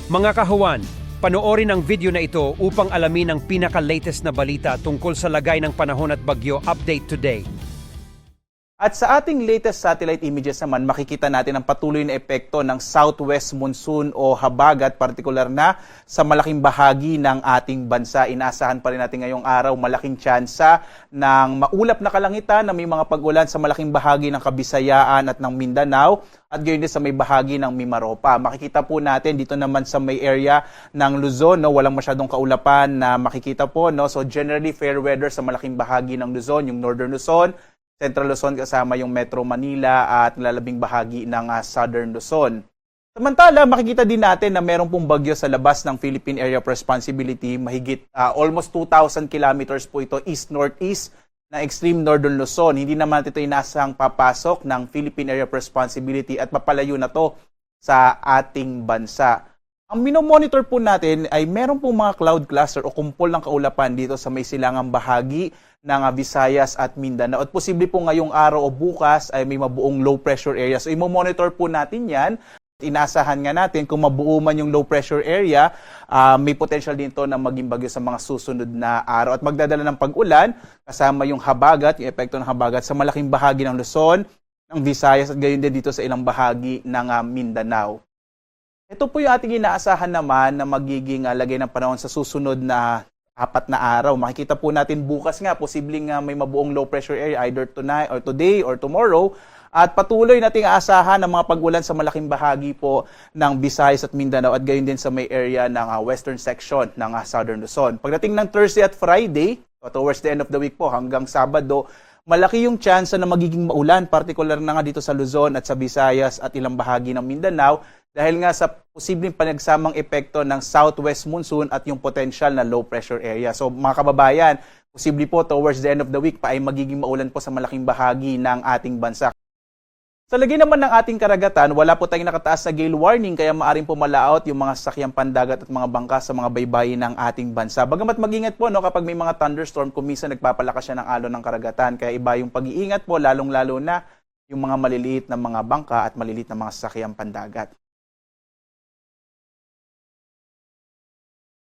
Mga kahuwan, panoorin ang video na ito upang alamin ang pinaka-latest na balita tungkol sa lagay ng panahon at bagyo update today. At sa ating latest satellite images naman, makikita natin ang patuloy na epekto ng southwest monsoon o habagat, partikular na sa malaking bahagi ng ating bansa. Inaasahan pa rin natin ngayong araw malaking tsansa ng maulap na kalangitan na may mga pag-ulan sa malaking bahagi ng Kabisayaan at ng Mindanao at gayon din sa may bahagi ng Mimaropa. Makikita po natin dito naman sa may area ng Luzon, no, walang masyadong kaulapan na makikita po. No? So generally fair weather sa malaking bahagi ng Luzon, yung Northern Luzon, Central Luzon kasama yung Metro Manila at lalabing bahagi ng Southern Luzon. Samantala, makikita din natin na meron pong bagyo sa labas ng Philippine Area of Responsibility. Mahigit almost 2,000 kilometers po ito east-northeast na extreme Northern Luzon. Hindi naman ito inasang papasok ng Philippine Area of Responsibility at papalayo na to sa ating bansa. Ang minomonitor po natin ay meron pong mga cloud cluster o kumpol ng kaulapan dito sa may silangang bahagi ng Visayas at Mindanao. At posible po ngayong araw o bukas ay may mabuong low pressure area. So imo-monitor po natin yan. Inasahan nga natin kung mabuo man yung low pressure area, may potential din to na maging bagyo sa mga susunod na araw. At magdadala ng pag-ulan kasama yung habagat, yung epekto ng habagat sa malaking bahagi ng Luzon, ng Visayas at gayon din dito sa ilang bahagi ng Mindanao. Ito po yung ating inaasahan naman na magiging lagay ng panahon sa susunod na 4 na araw. Makikita po natin bukas nga, posibleng may mabuong low pressure area either tonight or today or tomorrow. At patuloy nating aasahan ng mga pag-ulan sa malaking bahagi po ng Visayas at Mindanao at gayon din sa may area ng western section ng Southern Luzon. Pagdating ng Thursday at Friday, towards the end of the week po hanggang Sabado, malaki yung chance na magiging maulan, partikular na nga dito sa Luzon at sa Visayas at ilang bahagi ng Mindanao dahil nga sa posibleng panagsamang epekto ng southwest monsoon at yung potential na low pressure area. So mga kababayan, posible po towards the end of the week pa ay magiging maulan po sa malaking bahagi ng ating bansa. Sa lagay naman ng ating karagatan, wala po tayong nakataas na gale warning kaya maaaring pumalaot yung mga sasakyang pandagat at mga bangka sa mga baybayin ng ating bansa. Bagamat mag-ingat po no, kapag may mga thunderstorm, kung minsan nagpapalakas siya ng alon ng karagatan. Kaya iba yung pag-iingat po, lalong-lalo na yung mga maliliit na mga bangka at maliliit na mga sasakyang pandagat.